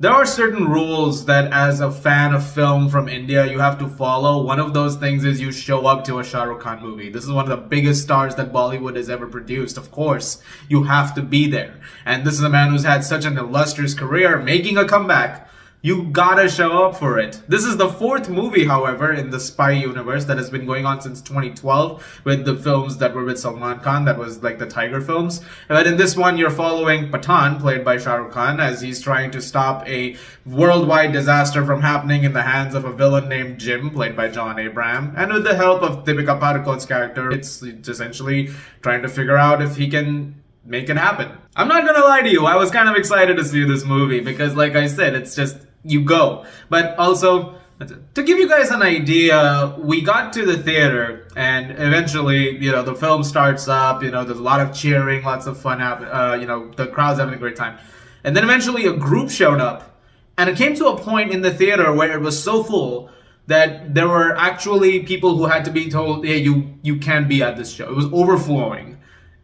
there are certain rules that as a fan of film from India you have to follow. One of those things is you show up to a Shah Rukh Khan movie. This is one of the biggest stars that Bollywood has ever produced. Of course, you have to be there. And this is a man who's had such an illustrious career, making a comeback. You gotta show up for it. This is the fourth movie, however, in the spy universe that has been going on since 2012 with the films that were with Salman Khan, that was like the Tiger films. But in this one, you're following Pathaan, played by Shah Rukh Khan, as he's trying to stop a worldwide disaster from happening in the hands of a villain named Jim, played by John Abraham. And with the help of Deepika Padukone's character, it's essentially trying to figure out if he can make it happen. I'm not gonna lie to you, I was kind of excited to see this movie because, like I said, it's just you go. But also, to give you guys an idea, we got to the theater and eventually, the film starts up, there's a lot of cheering, lots of fun happen, the crowd's having a great time. And then eventually a group showed up, and it came to a point in the theater where it was so full that there were actually people who had to be told, hey, you can't be at this show. It was overflowing.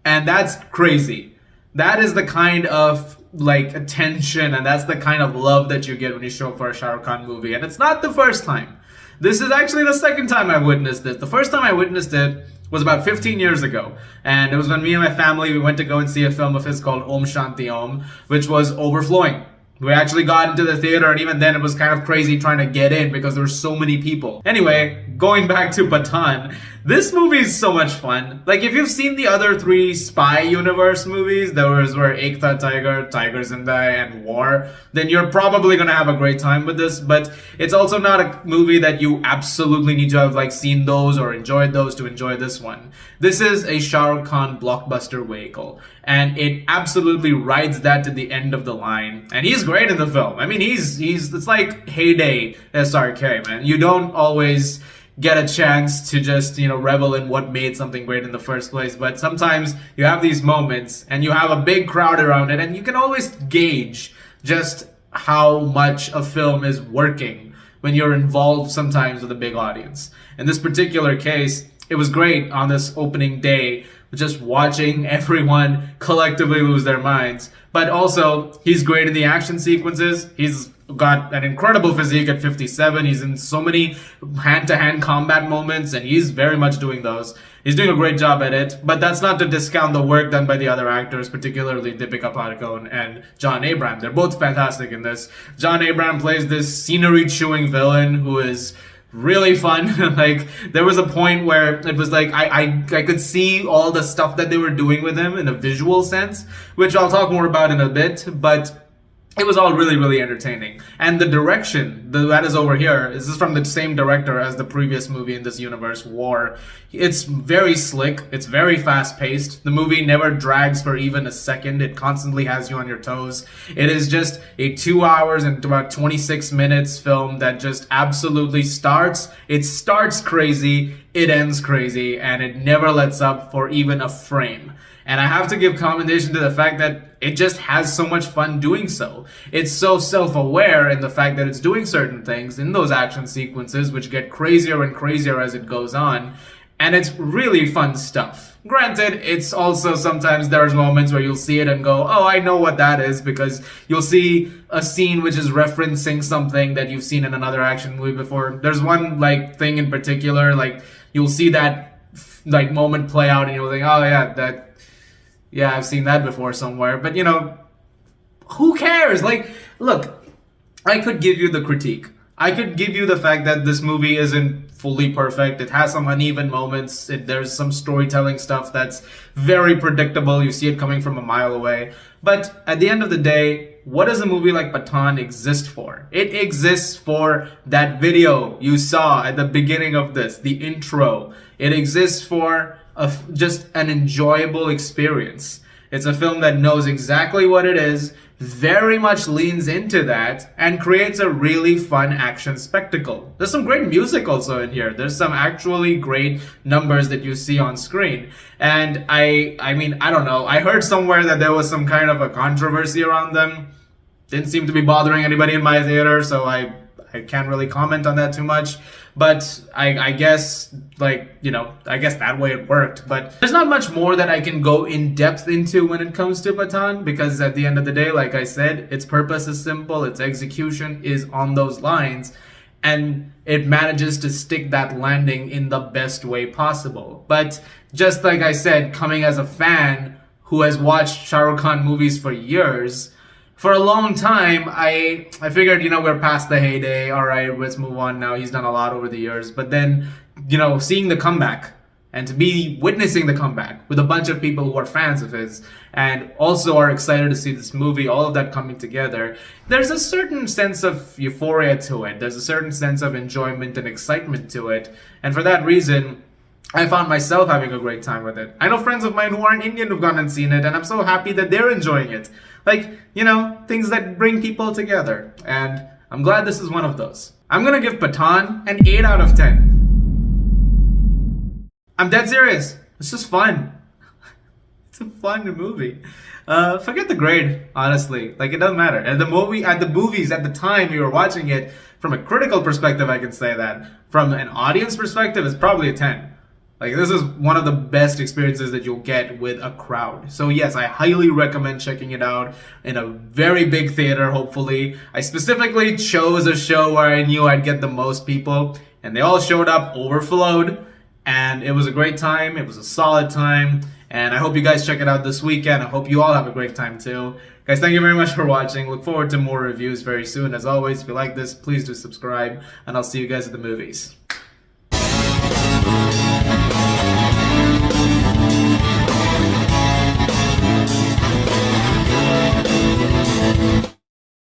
And that's crazy. That is the kind of attention, and that's the kind of love that you get when you show up for a Shah Rukh Khan movie. And it's not the first time. This is actually the second time I witnessed this. The first time I witnessed it was about 15 years ago. And it was when me and my family, we went to go and see a film of his called Om Shanti Om, which was overflowing. We actually got into the theater, and even then it was kind of crazy trying to get in because there were so many people. Anyway, going back to Pathaan, this movie is so much fun. Like, if you've seen the other three spy universe movies, those were Ek Tha Tiger, Tiger Zinda Hai, and War, then you're probably gonna have a great time with this. But it's also not a movie that you absolutely need to have seen those or enjoyed those to enjoy this one. This is a Shah Rukh Khan blockbuster vehicle, and it absolutely rides that to the end of the line. And he's great in the film. I mean, it's like heyday SRK, man. You don't always get a chance to just, revel in what made something great in the first place. But sometimes you have these moments and you have a big crowd around it, and you can always gauge just how much a film is working when you're involved sometimes with a big audience. In this particular case, it was great on this opening day, just watching everyone collectively lose their minds. But also, he's great in the action sequences. He's got an incredible physique at 57. He's in so many hand-to-hand combat moments, and he's very much doing those. He's doing a great job at it, but that's not to discount the work done by the other actors, particularly Deepika Padukone and John Abraham. They're both fantastic in this. John Abraham plays this scenery-chewing villain who is really fun. There was a point where it was I could see all the stuff that they were doing with him in a visual sense, which I'll talk more about in a bit, but it was all really, really entertaining. And the direction, that is over here, this is from the same director as the previous movie in this universe, War. It's very slick. It's very fast-paced. The movie never drags for even a second. It constantly has you on your toes. It is just a 2 hours and about 26 minutes film that just absolutely starts. It starts crazy, it ends crazy, and it never lets up for even a frame. And I have to give commendation to the fact that it just has so much fun doing so. It's so self-aware in the fact that it's doing certain things in those action sequences, which get crazier and crazier as it goes on. And it's really fun stuff. Granted, it's also sometimes there's moments where you'll see it and go, oh, I know what that is, because you'll see a scene which is referencing something that you've seen in another action movie before. There's one thing in particular, you'll see that moment play out and you'll think, oh yeah, I've seen that before somewhere. But, who cares? Look, I could give you the critique. I could give you the fact that this movie isn't fully perfect. It has some uneven moments. There's some storytelling stuff that's very predictable. You see it coming from a mile away. But at the end of the day, what does a movie like Pathaan exist for? It exists for that video you saw at the beginning of this, the intro. It exists for just an enjoyable experience. It's a film that knows exactly what it is, very much leans into that, and creates a really fun action spectacle. There's some great music also in here. There's some actually great numbers that you see on screen. And I don't know. I heard somewhere that there was some kind of a controversy around them. Didn't seem to be bothering anybody in my theater, so I I can't really comment on that too much, but I guess, like, you know, I guess that way it worked. But there's not much more that I can go in depth into when it comes to Pathaan, because at the end of the day, like I said, its purpose is simple, its execution is on those lines, and it manages to stick that landing in the best way possible. But just like I said, coming as a fan who has watched Shah Rukh Khan movies for years, for a long time, I figured, you know, we're past the heyday. All right, let's move on now. He's done a lot over the years. But then, you know, seeing the comeback and to be witnessing the comeback with a bunch of people who are fans of his and also are excited to see this movie, all of that coming together, there's a certain sense of euphoria to it. There's a certain sense of enjoyment and excitement to it. And for that reason, I found myself having a great time with it. I know friends of mine who aren't Indian who've gone and seen it, and I'm so happy that they're enjoying it. Like, you know, things that bring people together. And I'm glad this is one of those. I'm gonna give Pathaan an 8 out of 10. I'm dead serious. It's just fun. It's a fun movie. Forget the grade, honestly. Like, it doesn't matter. At the movies, at the time you were watching it, from a critical perspective, I can say that. From an audience perspective, it's probably a 10. Like, this is one of the best experiences that you'll get with a crowd. So yes, I highly recommend checking it out in a very big theater, hopefully. I specifically chose a show where I knew I'd get the most people, and they all showed up, overflowed, and it was a great time. It was a solid time, and I hope you guys check it out this weekend. I hope you all have a great time too. Guys, thank you very much for watching. Look forward to more reviews very soon. As always, if you like this, please do subscribe, and I'll see you guys at the movies.